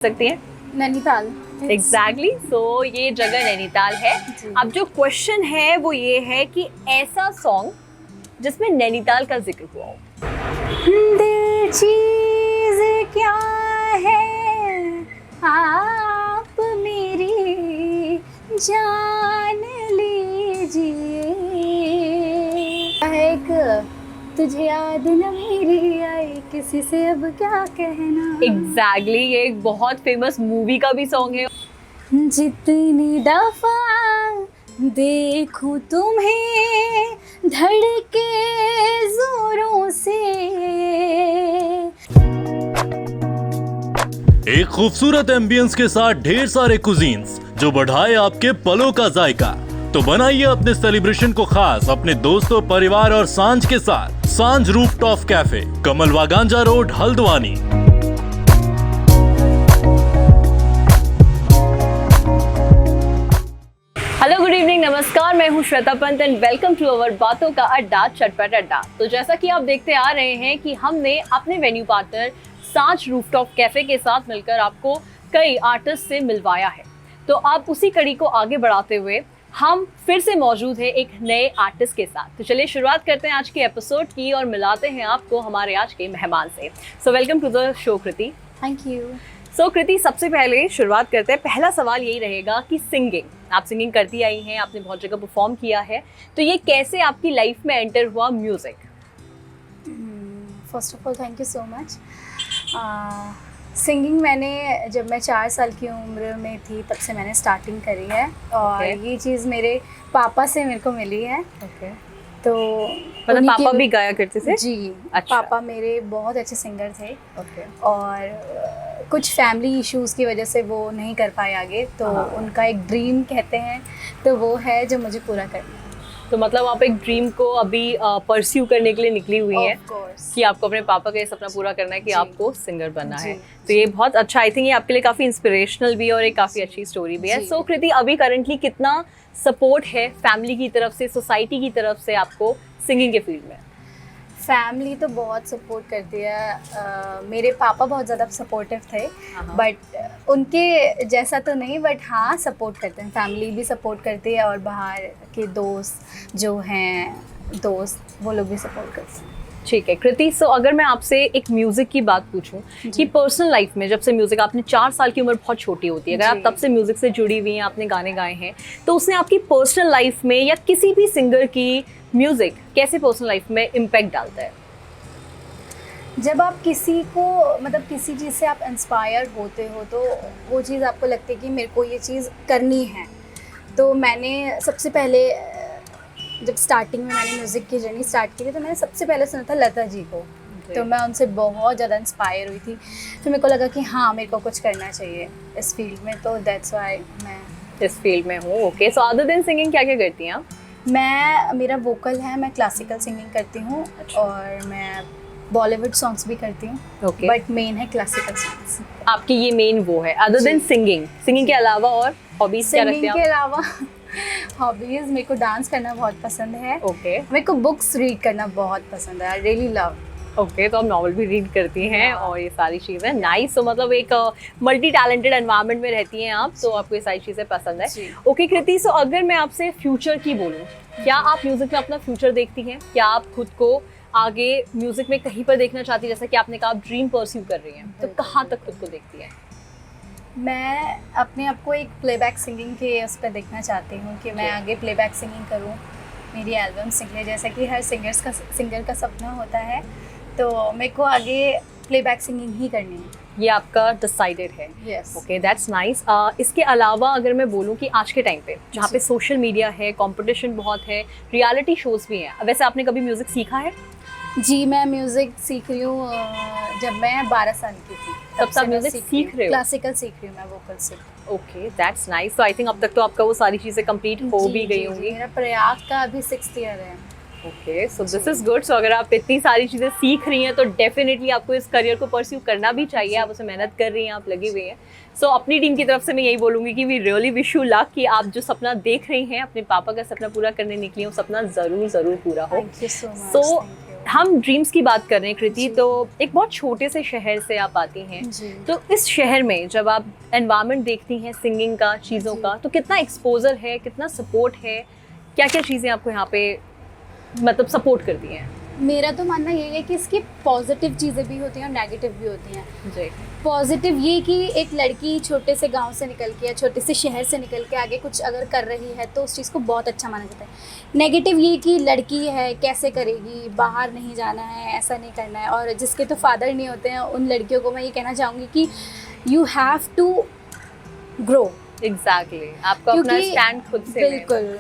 सकती हैं? Nainital. Exactly so ये जगह नैनीताल है। अब जो क्वेश्चन है वो ये है कि ऐसा सॉन्ग जिसमें नैनीताल का जिक्र हुआ हो। दिल चीज क्या है आप मेरी जान लीजिए, एक तुझे याद न मेरी आई किसी से अब क्या कहना। एग्जैक्टली ये एक बहुत फेमस मूवी का भी सॉन्ग है। जितनी दफा देखूं तुम्हें धड़के जोरों से। एक खूबसूरत एम्बियंस के साथ ढेर सारे कुजीन्स जो बढ़ाए आपके पलों का जायका। तो बनाइए अपने सेलिब्रेशन को खास अपने दोस्तों, परिवार और सांझ के साथ। Saanjh rooftop cafe, Kamal Waganja road, Haldwani. Hello, good evening, नमस्कार। मैं हूं Shweta Pant and welcome to our बातों का अड्डा, चटपट अड्डा। तो जैसा कि आप देखते आ रहे हैं कि हमने अपने वेन्यू पार्टनर सांझ रूफटॉप कैफे के साथ मिलकर आपको कई आर्टिस्ट से मिलवाया है। तो आप उसी कड़ी को आगे बढ़ाते हुए हम फिर से मौजूद हैं एक नए आर्टिस्ट के साथ। तो चलिए शुरुआत करते हैं आज के एपिसोड की और मिलाते हैं आपको हमारे आज के मेहमान से। So welcome to the show Kriti. Thank you. So Kriti, सबसे पहले शुरुआत करते हैं। पहला सवाल यही रहेगा कि आप सिंगिंग करती आई हैं, आपने बहुत जगह परफॉर्म किया है, तो ये कैसे आपकी लाइफ में एंटर हुआ music? First of all thank you so much. Singing मैंने जब मैं 4 साल की उम्र में थी तब से मैंने स्टार्टिंग करी है और ये चीज़ मेरे पापा से मेरे को मिली है। तो मतलब पापा भी गाया करते थे? जी। अच्छा। पापा मेरे बहुत अच्छे सिंगर थे। और कुछ फैमिली इश्यूज़ की वजह से वो नहीं कर पाए आगे, तो उनका एक ड्रीम कहते हैं तो वो है जो मुझे पूरा करना है। तो मतलब आप एक ड्रीम को अभी परस्यू करने के लिए निकली हुई हैं कि आपको अपने पापा का ये सपना पूरा करना है कि आपको सिंगर बनना है। तो ये बहुत अच्छा, आई थिंक ये आपके लिए काफ़ी इंस्पिरेशनल भी है और एक काफ़ी अच्छी स्टोरी भी है। सो कृति, अभी करंटली कितना सपोर्ट है फैमिली की तरफ से, सोसाइटी की तरफ से आपको सिंगिंग के फील्ड में? फैमिली तो बहुत सपोर्ट करती है। मेरे पापा बहुत ज़्यादा सपोर्टिव थे, बट उनके जैसा तो नहीं, बट हाँ सपोर्ट करते हैं। फैमिली भी सपोर्ट करती है और बाहर के दोस्त जो हैं वो लोग भी सपोर्ट करते हैं। ठीक है कृति, सो अगर मैं आपसे एक म्यूज़िक की बात पूछूं कि पर्सनल लाइफ में जब से म्यूज़िक, आपने 4 साल की उम्र बहुत छोटी होती है, अगर आप तब से म्यूज़िक से जुड़ी हुई हैं, आपने गाने गाए हैं, तो उसने आपकी पर्सनल लाइफ में या किसी भी सिंगर की म्यूज़िक कैसे पर्सनल लाइफ में इम्पैक्ट डालता है? जब आप किसी को, मतलब किसी चीज़ से आप इंस्पायर होते हो तो वो चीज़ आपको लगती है कि मेरे को ये चीज़ करनी है। तो मैंने सबसे पहले जब स्टार्टिंग में मैंने म्यूज़िक की जर्नी स्टार्ट की थी तो मैंने सबसे पहले सुना था लता जी को। तो मैं उनसे बहुत ज़्यादा इंस्पायर हुई थी। तो मेरे को लगा कि हाँ मेरे को कुछ करना चाहिए इस फील्ड में, तो दैट्स व्हाई मैं इस फील्ड में हूँ। Okay, so other than singing क्या क्या करती हैं आप? मेरा वोकल है, मैं क्लासिकल सिंगिंग करती हूँ और मैं बॉलीवुड सॉन्ग्स भी करती हूँ, बट मेन है क्लासिकल सॉन्ग्स। आपकी ये मेन वो है। अदर देन सिंगिंग के अलावा और हॉबीज क्या रखते हैं आप? सिंगिंग के अलावा हॉबीज, मेरे को डांस करना बहुत पसंद है। मेरे को बुक्स रीड करना बहुत पसंद है। I really love. ओके, तो आप नॉवल भी रीड करती हैं और ये सारी चीज़ें नाइस। तो मतलब एक मल्टी टैलेंटेड एनवायरनमेंट में रहती हैं आप, तो आपको ये सारी चीज़ें पसंद है। ओके कृति, सो अगर मैं आपसे फ्यूचर की बोलूँ, क्या आप म्यूज़िक में अपना फ्यूचर देखती हैं? क्या आप खुद को आगे म्यूज़िक में कहीं पर देखना चाहती हैं? जैसा कि आपने कहा आप ड्रीम परस्यू कर रही हैं, तो कहाँ तक खुद को देखती हैं? मैं अपने आप को एक प्लेबैक सिंगिंग के उस पर देखना चाहती हूँ कि मैं आगे प्लेबैक सिंगिंग करूँ, मेरी एल्बम निकले, जैसा कि हर सिंगर का सपना होता है। तो मेरे को आगे प्लेबैक सिंगिंग ही करनी है। ये आपका डिसाइडेड है? यस। Okay, that's nice. इसके अलावा अगर मैं बोलूँ कि आज के टाइम पे जहाँ पे सोशल मीडिया है, कंपटीशन बहुत है, रियलिटी शोज़ भी हैं, वैसे आपने कभी म्यूज़िक सीखा है? जी, मैं म्यूज़िक सीख रही हूँ जब मैं 12 साल की थी, तब से म्यूज़िक सीख रहे हो? क्लासिकल सीख रही हूँ मैं, वोकल से। Okay, that's nice. So I think अब तक तो आपका वो सारी चीज़ें कंप्लीट हो भी गई होंगी। मेरा प्रयाग का अभी 6th ईयर है। Okay, so this is good. So अगर आप इतनी सारी चीज़ें सीख रही हैं तो डेफिनेटली आपको इस करियर को परस्यू करना भी चाहिए। आप उसमें मेहनत कर रही हैं, आप लगी हुई हैं। सो अपनी टीम की तरफ से मैं यही बोलूँगी कि we really wish you luck कि आप जो सपना देख रही हैं, अपने पापा का सपना पूरा करने निकली हो, सपना ज़रूर पूरा हो। Thank you so much. So हम ड्रीम्स की बात कर रहे हैं कृति, तो एक बहुत छोटे से शहर से आप आती हैं, जी। तो इस शहर में जब आप एनवायरनमेंट देखती हैं सिंगिंग का, चीज़ों का, तो कितना एक्सपोजर है, कितना सपोर्ट है, क्या क्या चीज़ें आपको यहाँ पे मतलब सपोर्ट करती हैं? मेरा तो मानना यही है कि इसकी पॉजिटिव चीज़ें भी होती हैं और नेगेटिव भी होती हैं। जी। पॉजिटिव ये कि एक लड़की छोटे से गांव से निकल के या छोटे से शहर से निकल के आगे कुछ अगर कर रही है तो उस चीज़ को बहुत अच्छा माना जाता है। नेगेटिव ये कि लड़की है, कैसे करेगी, बाहर नहीं जाना है, ऐसा नहीं करना है। और जिसके तो फादर नहीं होते हैं उन लड़कियों को मैं ये कहना चाहूँगी कि you have to grow. Exactly, आपको अपना स्टैंड खुद से बिल्कुल,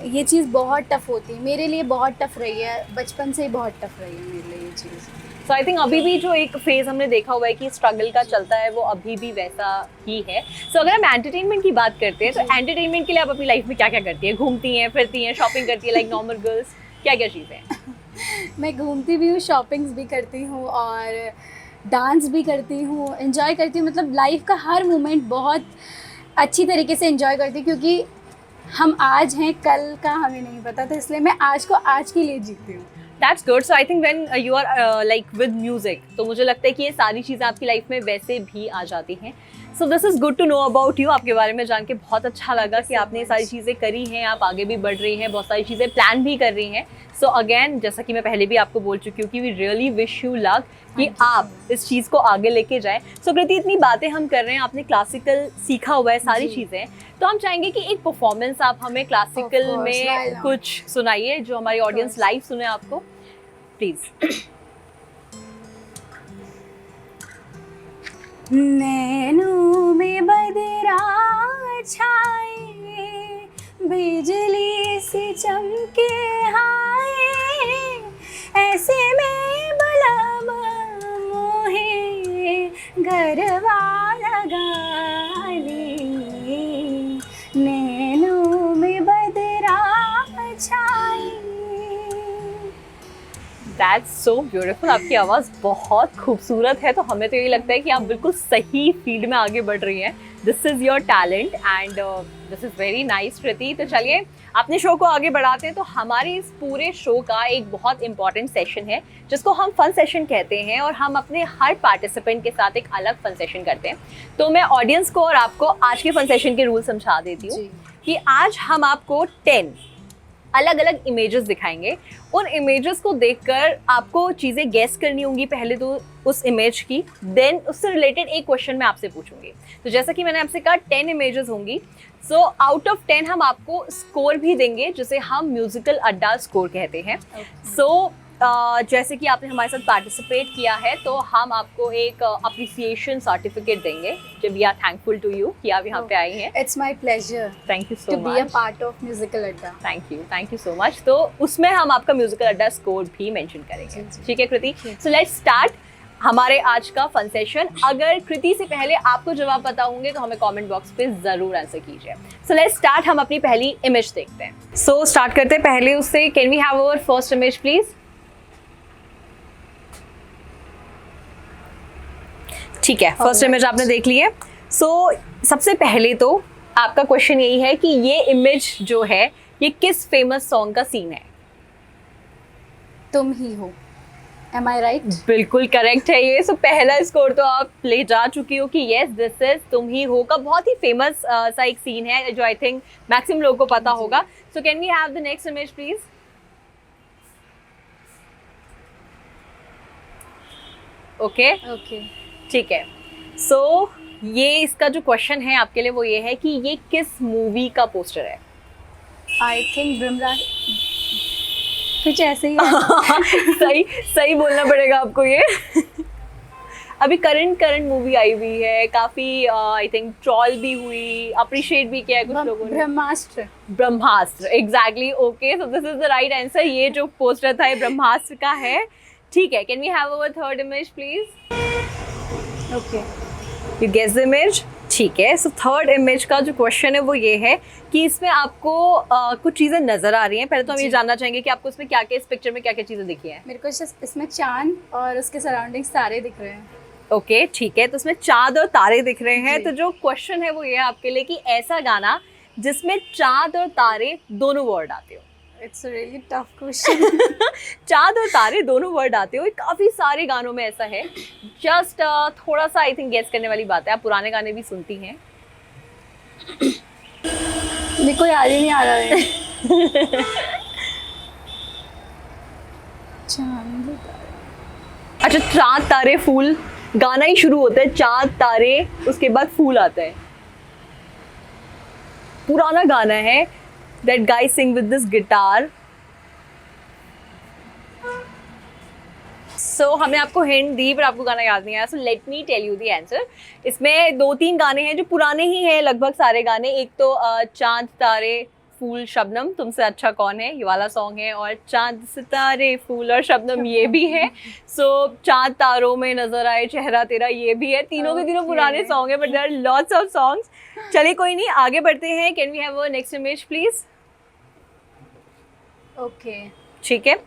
ये चीज़ बहुत टफ होती है, मेरे लिए बहुत टफ रही है, बचपन से ही बहुत टफ रही है मेरे लिए ये चीज़। सो आई थिंक अभी भी जो एक फेज हमने देखा हुआ है कि स्ट्रगल का चलता है, वो अभी भी वैसा ही है। सो अगर हम एंटरटेनमेंट की बात करते हैं, तो एंटरटेनमेंट के लिए आप अपनी लाइफ में क्या क्या करती है? घूमती हैं, फिरती हैं, शॉपिंग करती है लाइक नॉर्मल गर्ल्स, क्या क्या चीज़ें हैं? मैं घूमती भी हूँ, शॉपिंग्स भी करती हूँ और डांस भी करती हूँ, एंजॉय करती हूँ। मतलब लाइफ का हर मोमेंट बहुत अच्छी तरीके से एंजॉय करती हूँ, क्योंकि हम आज हैं, कल का हमें नहीं पता, तो इसलिए मैं आज को आज के लिए जीती हूँ। That's good. So I think when you are like with music, तो मुझे लगता है कि ये सारी चीज़ें आपकी लाइफ में वैसे भी आ जाती हैं। So this is good to know about you. आपके बारे में जान के बहुत अच्छा लगा कि आपने ये सारी चीज़ें करी हैं, आप आगे भी बढ़ रही हैं, बहुत सारी चीज़ें प्लान भी कर रही हैं। So again, जैसा कि मैं पहले भी आपको बोल चुकी हूँ कि we really wish you luck कि आप इस चीज़ को आगे लेके जाएं। So कृति, इतनी बातें हम कर रहे हैं, आपने क्लासिकल सीखा हुआ है सारी चीज़ें, तो हम चाहेंगे कि एक परफॉर्मेंस आप हमें क्लासिकल में कुछ सुनाइए जो हमारी ऑडियंस लाइव सुने आपको, प्लीज। नैनों में बदरा छाए, बिजली सी चमके हाय, ऐसे में बलम मोहे गरबा लगा ले, नैनों में बदरा छाए। That's so beautiful. आपकी आवाज़ बहुत खूबसूरत है, तो हमें तो यही लगता है कि आप बिल्कुल सही फील्ड में आगे बढ़ रही हैं। This is your talent and this is very nice Kriti. तो चलिए अपने शो को आगे बढ़ाते हैं। तो हमारे इस पूरे शो का एक बहुत इंपॉर्टेंट सेशन है जिसको हम फन सेशन कहते हैं, और हम अपने हर पार्टिसिपेंट के साथ एक अलग फन सेशन करते हैं। तो मैं ऑडियंस को और आपको आज के फन सेशन के रूल समझा देती हूँ कि आज हम आपको 10 अलग अलग इमेजेस दिखाएंगे। उन इमेजेस को देखकर आपको चीज़ें गेस करनी होंगी पहले तो उस इमेज की, देन उससे रिलेटेड एक क्वेश्चन मैं आपसे पूछूंगी। तो जैसा कि मैंने आपसे कहा 10 इमेजेस होंगी, सो आउट ऑफ 10 हम आपको स्कोर भी देंगे जिसे हम म्यूजिकल अड्डा स्कोर कहते हैं। सो जैसे कि आपने हमारे साथ पार्टिसिपेट किया है तो हम आपको एक अप्रिसिएशन सर्टिफिकेट देंगे, जब we are thankful to you कि आप यहाँ पे आई हैं। It's my pleasure thank you so to be a much. Part of musical Adda. Thank you so much. तो उसमें हम आपका म्यूजिकल अड्डा स्कोर भी मेंशन करेंगे, ठीक है कृति? सो लेट्स स्टार्ट हमारे आज का फन सेशन। अगर कृति से पहले आपको जवाब पता होंगे तो हमें कमेंट बॉक्स पे जरूर आंसर कीजिए। So let's start. हम अपनी पहली इमेज देखते हैं। सो स्टार्ट करते हैं पहले उससे। Can we have our first image please? ठीक है, फर्स्ट इमेज आपने देख ली है। सो सबसे पहले तो आपका क्वेश्चन यही है कि ये इमेज जो है ये किस फेमस सॉन्ग का सीन है? तुम ही हो। Am I right? बिल्कुल करेक्ट है ये। सो पहला स्कोर तो आप ले जा चुकी हो कि यस दिस इज तुम ही हो का बहुत ही फेमस सा एक सीन है जो आई थिंक मैक्सिमम लोगों को पता होगा। So can we have the next image please? Okay ठीक है। सो ये इसका जो क्वेश्चन है आपके लिए वो ये है कि ये किस मूवी का पोस्टर है? आई थिंक ब्रह्मराज, कुछ ऐसे ही है। सही बोलना पड़ेगा आपको ये। अभी करंट मूवी आई हुई है, काफी आई थिंक ट्रॉल भी हुई, अप्रिशिएट भी किया है कुछ लोगों ने। Brahmastra exactly. Okay, so this is the right answer. ये जो पोस्टर था ये ब्रह्मास्त्र का है। ठीक है, can we have our third image please? Okay, you guess the image? ठीक है। सो थर्ड इमेज का जो क्वेश्चन है वो ये है कि इसमें आपको कुछ चीज़ें नज़र आ रही हैं। पहले तो हम ये जानना चाहेंगे कि आपको इसमें क्या क्या, इस पिक्चर में क्या क्या चीज़ें दिखी हैं? मेरे को इसमें चांद और उसके सराउंडिंग्स तारे दिख रहे हैं। ओके ठीक है, तो इसमें चांद और तारे दिख रहे हैं। तो जो क्वेश्चन है वो ये है आपके लिए कि ऐसा गाना जिसमें चांद और तारे दोनों वर्ड आते हो। It's a really tough question. चांद और तारे दोनों वर्ड आते हो, काफी सारे गानों में ऐसा है। जस्ट थोड़ा सा आई थिंक गेस करने वाली बात है। आप पुराने गाने भी सुनती हैं? मेरे को याद ही नहीं आ रहा है। चांद तारे। अच्छा, चांद तारे फूल गाना ही शुरू होता है, चांद तारे उसके बाद फूल आता है। पुराना गाना है। That guy sing with this guitar. So हमने आपको हिंट दी पर आपको गाना याद नहीं आया, so let me tell you the answer. इसमें 2-3 गाने हैं जो पुराने ही हैं लगभग सारे गाने। एक तो चांद तारे फूल शबनम तुमसे अच्छा कौन है, ये वाला सॉन्ग है, और चांद सितारे फूल और शबनम ये भी है। सो चांद तारों में नजर आए चेहरा तेरा ये भी है। तीनों के तीनों पुराने सॉन्ग है, but there are lots of songs. चलिए कोई नहीं, आगे बढ़ते हैं। Can we have a next image please? Okay, ठीक है।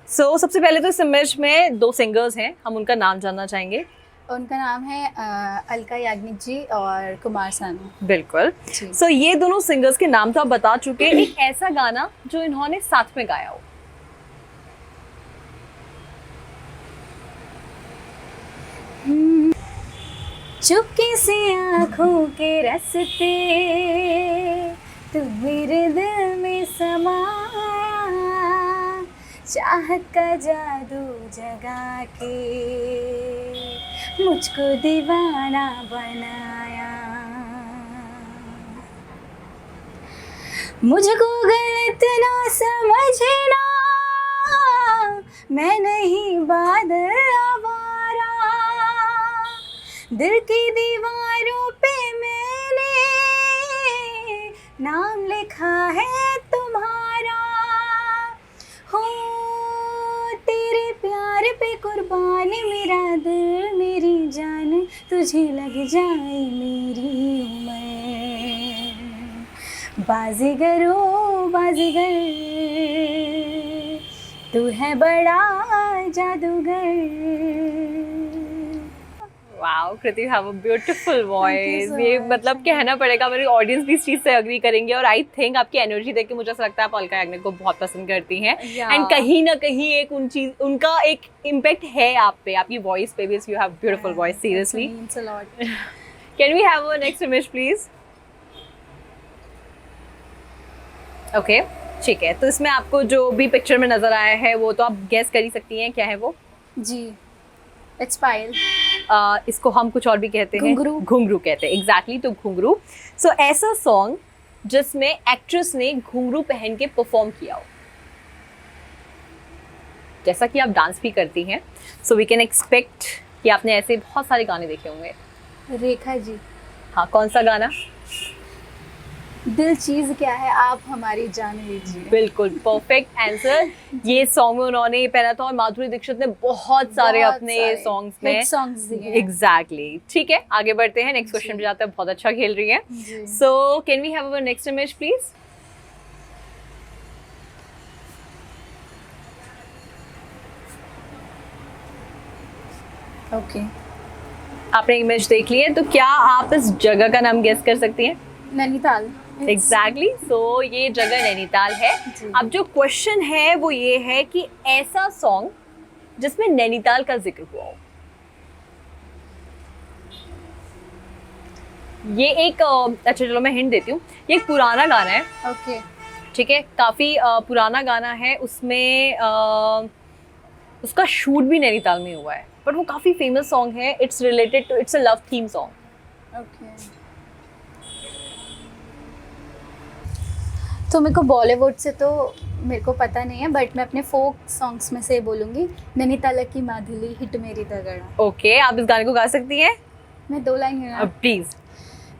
सो सबसे पहले तो इस इमेज में 2 सिंगर्स हैं, हम उनका नाम जानना चाहेंगे। उनका नाम है अलका याग्निक जी और कुमार सानू। बिल्कुल। जी। सो ये दोनों सिंगर्स के नाम तो आप बता चुके हैं। एक ऐसा गाना जो इन्होंने साथ में गाया हो। चुपके से आँखों के रस्ते तू मेरे दिल में समाया, चाहत का जादू जगा के मुझको दीवाना बनाया। मुझको गलत ना समझना, मैं नहीं बादल आवारा, दिल की दीवारों पे मैंने नाम लिखा है तुम्हारा। हो तेरे प्यार पे कुर्बान मेरा दिल मेरी जान, तुझे लग जाए मेरी उम्र। बाजीगर ओ बाजीगर, तू है बड़ा जादूगर। Wow Kriti, have a beautiful voice. so ये much. मतलब कहना पड़ेगा, मेरी ऑडियंस भी इस चीज से एग्री करेंगे। और आई थिंक आपकी एनर्जी देख के मुझे ऐसा लगता है आप अलका याग्निक को बहुत पसंद करती हैं। Yeah. एंड कहीं ना कहीं एक उनका एक इम्पैक्ट है आप पे, आपकी वॉइस पे भी। You have beautiful voice, seriously. Means a lot. Can we have a next image please? Okay, ठीक है। तो इसमें आपको जो भी पिक्चर में नजर आया है वो तो आप गेस कर ही सकती हैं क्या है वो। जी, इट्स पायल। इसको हम कुछ और भी कहते हैं, घुंघरू। घुंघरू कहते हैं। एग्जैक्टली, तो घुंघरू। सो ऐसा सॉन्ग जिसमें एक्ट्रेस ने घुंघरू पहन के परफॉर्म किया हो। जैसा कि आप डांस भी करती हैं, सो वी कैन एक्सपेक्ट कि आपने ऐसे बहुत सारे गाने देखे होंगे। रेखा जी। हाँ, कौन सा गाना? दिल चीज क्या है आप हमारी जान लीजिए। बिल्कुल परफेक्ट आंसर। ये सॉन्ग में उन्होंने पहना था और माधुरी दीक्षित ने बहुत सारे अपने सॉन्ग्स में सॉन्ग्स दिए। एग्जैक्टली। ठीक है, आगे बढ़ते हैं। नेक्स्ट क्वेश्चन पे जाते हैं। बहुत अच्छा खेल रही है। जी। So can we have our next image please? Okay, आपने इमेज देख ली है, तो क्या आप इस जगह का नाम गेस कर सकती हैं? नैनीताल। एग्जैक्टली। सो ये जगह नैनीताल है। जी। अब जो क्वेश्चन है वो ये है कि ऐसा सॉन्ग जिसमें नैनीताल का जिक्र हुआ हो। ये एक अच्छा चलो मैं हिंट देती हूँ। ये एक पुराना गाना है, ओके, ठीक है, काफी पुराना गाना है। उसमें उसका शूट भी नैनीताल में हुआ है, बट वो काफी फेमस सॉन्ग है। It's related to, it's a love theme song. Okay. तो मेरे को बॉलीवुड से तो मेरे को पता नहीं है, बट मैं अपने फोक सॉन्ग्स में से बोलूँगी नैनीताल की माधुली हिट मेरी दगड़ा। ओके, आप इस गाने को गा सकती हैं? मैं 2 लाइन गा। प्लीज।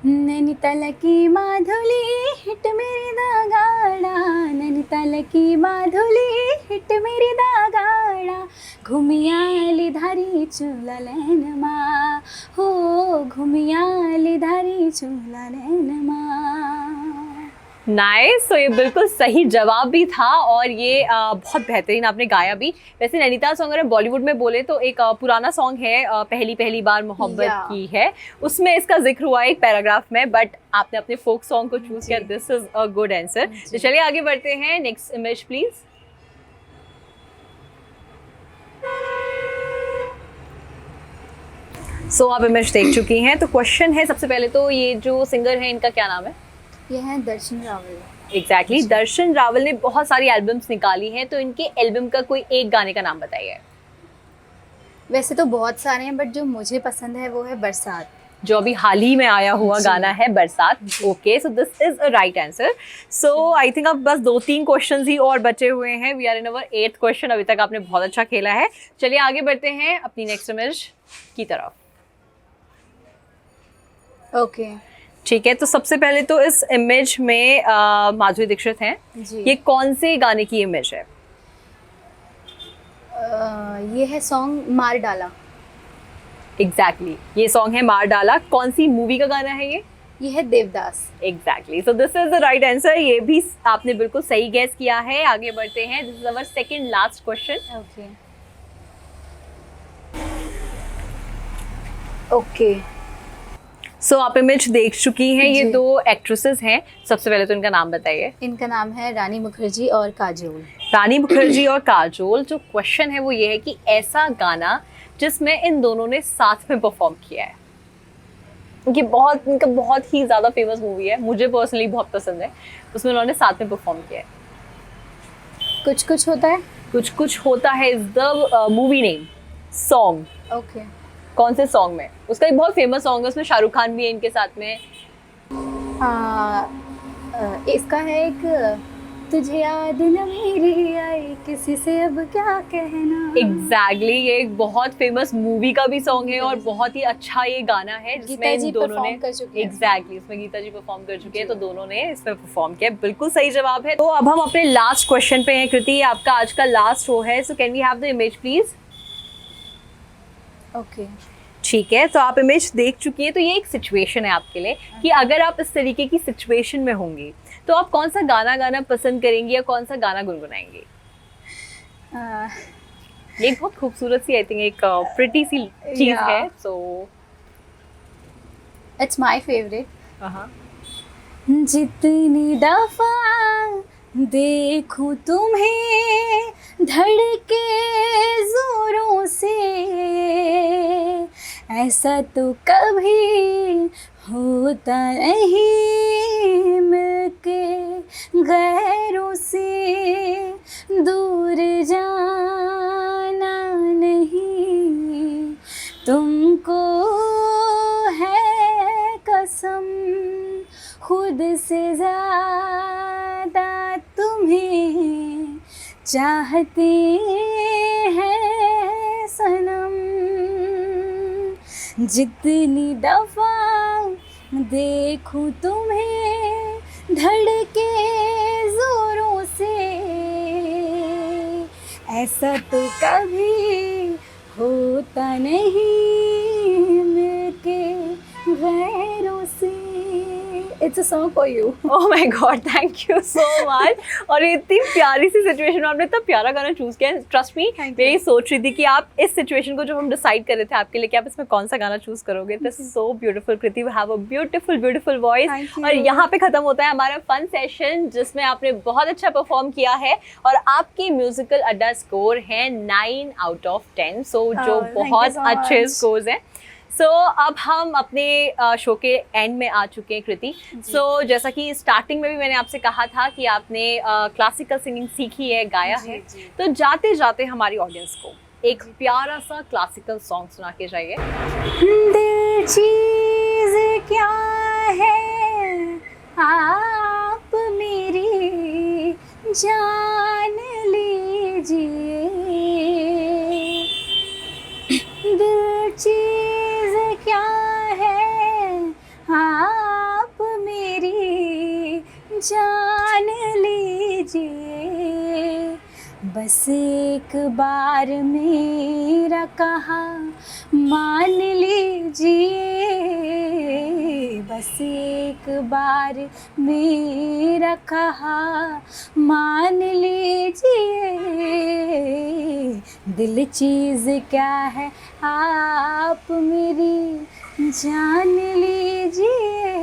नैनीताल की माधुली हिट मेरी दगाड़ा, नैनीताल की माधुली हिट मेरी दगाड़ा, घुमियाली धारी चूला लैन माँ, हो घुमियाली धारी चूला लैन माँ। नाइस, तो ये बिल्कुल सही जवाब भी था और ये बहुत बेहतरीन आपने गाया भी। वैसे नैनीताल सॉन्ग अगर बॉलीवुड में बोले तो एक पुराना सॉन्ग है, पहली पहली बार मोहब्बत की है, उसमें इसका जिक्र हुआ एक पैराग्राफ में, बट आपने अपने फोक सॉन्ग को चूज किया। This is a good answer. तो चलिए आगे बढ़ते हैं। Next image please. सो आप इमेज देख चुकी हैं, तो क्वेश्चन है सबसे पहले तो ये जो सिंगर है इनका क्या नाम है? ये है दर्शन रावल। एग्जैक्टली, दर्शन रावल ने बहुत सारी एल्बम्स निकाली हैं, तो इनके एल्बम का कोई एक गाने का नाम बताइए। वैसे तो बहुत सारे हैं, बट जो मुझे पसंद है वो है बरसात, जो अभी हाल ही में आया हुआ गाना है Barsaat. Okay, so this is a right answer. So I think अब बस 2-3 क्वेश्चंस ही और बचे हुए हैं। We are in our 8th question. अभी तक आपने बहुत अच्छा खेला है। चलिए आगे बढ़ते हैं अपनी नेक्स्ट इमेज की तरफ। ओके ठीक है, तो सबसे पहले तो इस इमेज में माधुरी दीक्षित हैं। जी। ये कौन से गाने की इमेज है? ये है सॉन्ग मार डाला। एग्जैक्टली, ये सॉन्ग है मार डाला। कौन सी मूवी का गाना है ये? ये है Devdas. Exactly, so this is the right answer. ये भी आपने बिल्कुल सही गेस किया है। आगे बढ़ते हैं। This is our second last question. Okay so आप इमेज देख चुकी हैं। ये जी। 2 एक्ट्रेसेस हैं। सबसे पहले तो इनका नाम बताइए। इनका नाम है रानी मुखर्जी और काजोल। रानी मुखर्जी और काजोल। जो क्वेश्चन है वो ये है कि ऐसा गाना जिसमें इन दोनों ने साथ में परफॉर्म किया है। इनका बहुत ही ज्यादा फेमस मूवी है, मुझे पर्सनली बहुत पसंद है, उसमें उन्होंने साथ में परफॉर्म किया है। कुछ कुछ होता है। कुछ कुछ होता है is the movie name. Song okay कौन से सॉन्ग में? उसका एक बहुत फेमस सॉन्ग है, उसमें शाहरुख खान भी है इनके साथ में। इसका है एक तुझे याद न मेरी आई किसी से अब क्या कहना। एग्जैक्टली, ये एक बहुत फेमस मूवी का भी सॉन्ग है और बहुत ही अच्छा ये गाना है जिसमें इन दोनों ने एग्जैक्टली इसमें गीता जी परफॉर्म कर चुके हैं, तो दोनों ने इसमें परफॉर्म किया। बिल्कुल सही जवाब है। तो अब हम अपने लास्ट क्वेश्चन पे हैं। कृति, ये आपका आज का लास्ट शो है, so can we have the image please? Okay ठीक है, तो आप इमेज देख चुकी हैं। तो ये एक सिचुएशन है आपके लिए कि अगर आप इस तरीके की सिचुएशन में होंगी तो आप कौन सा गाना गाना पसंद करेंगी या कौन सा गाना गुनगुनाएंगी? ये बहुत खूबसूरत सी आई थिंक एक प्रिटी सी चीज है। So it's my favourite. जितनी दफा देखूं तुम्हें धड़के जोरों से, ऐसा तो कभी होता नहीं मिलके गैरों से, दूर जाना नहीं तुमको है कसम, खुद से ज़्यादा तुम्हें चाहते हैं सनम। जितनी दफा देखूं तुम्हें धड़के जोरों से, ऐसा तो कभी होता नहीं मिलके गैरों से। It's a song for you. Oh my God, thank you so much. और ये इतनी प्यारी सी सिचुएशन में आपने इतना प्यारा गाना चूज किया। ट्रस्ट मी, मैं ये सोच रही थी कि आप इस सिचुएशन को, जो हम डिसाइड कर रहे थे आपके लिए कि आप इसमें कौन सा गाना चूज करोगे। This is so beautiful Kriti, you have a beautiful beautiful voice. और यहाँ पे खत्म होता है हमारा फन सेशन जिसमें आपने बहुत अच्छा परफॉर्म किया है और आपके म्यूजिकल अड्डा स्कोर है 9 out of 10, सो जो बहुत अच्छे स्कोर्स हैं। सो अब हम अपने शो के एंड में आ चुके हैं कृति। सो जैसा कि स्टार्टिंग में भी मैंने आपसे कहा था कि आपने क्लासिकल सिंगिंग सीखी है, गाया है, तो जाते जाते हमारी ऑडियंस को एक प्यारा सा क्लासिकल सॉन्ग सुना के जाइए। दिल चीज़ क्या है आप मेरी जान लीजिए, दिल चीज़ क्या है आप मेरी जान लीजिए, बस एक बार मेरा कहा मान लीजिए, बस एक बार मेरा कहा मान लीजिए, दिल चीज़ क्या है आप मेरी जान लीजिए।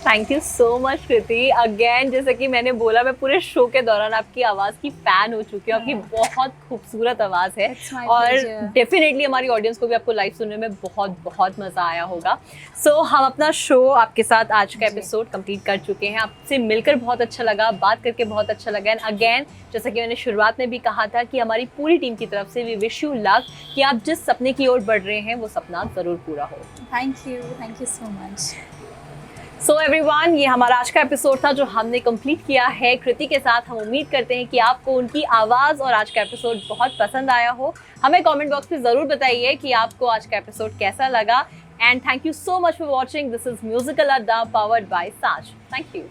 Thank you so much Kriti. Again जैसे कि मैंने बोला, मैं पूरे शो के दौरान आपकी आवाज़ की फ़ैन हो चुकी हूँ। आपकी बहुत खूबसूरत आवाज़ है It's my और pleasure. डेफिनेटली हमारी ऑडियंस को भी आपको लाइव सुनने में बहुत बहुत मज़ा आया होगा। सो हम अपना शो आपके साथ आज का जी। एपिसोड कंप्लीट कर चुके हैं। आपसे मिलकर बहुत अच्छा लगा, बात करके बहुत अच्छा लगा। एंड अगेन जैसा कि मैंने शुरुआत में भी कहा था कि हमारी पूरी टीम की तरफ से वी विश यू लक कि आप जिस सपने की ओर बढ़ रहे हैं वो सपना ज़रूर पूरा हो। Thank you so much. So everyone, ये हमारा आज का एपिसोड था जो हमने कंप्लीट किया है कृति के साथ। हम उम्मीद करते हैं कि आपको उनकी आवाज़ और आज का एपिसोड बहुत पसंद आया हो। हमें कमेंट बॉक्स में ज़रूर बताइए कि आपको आज का एपिसोड कैसा लगा। And thank you so much for watching. This is musical Adda powered by Saanjh. Thank you.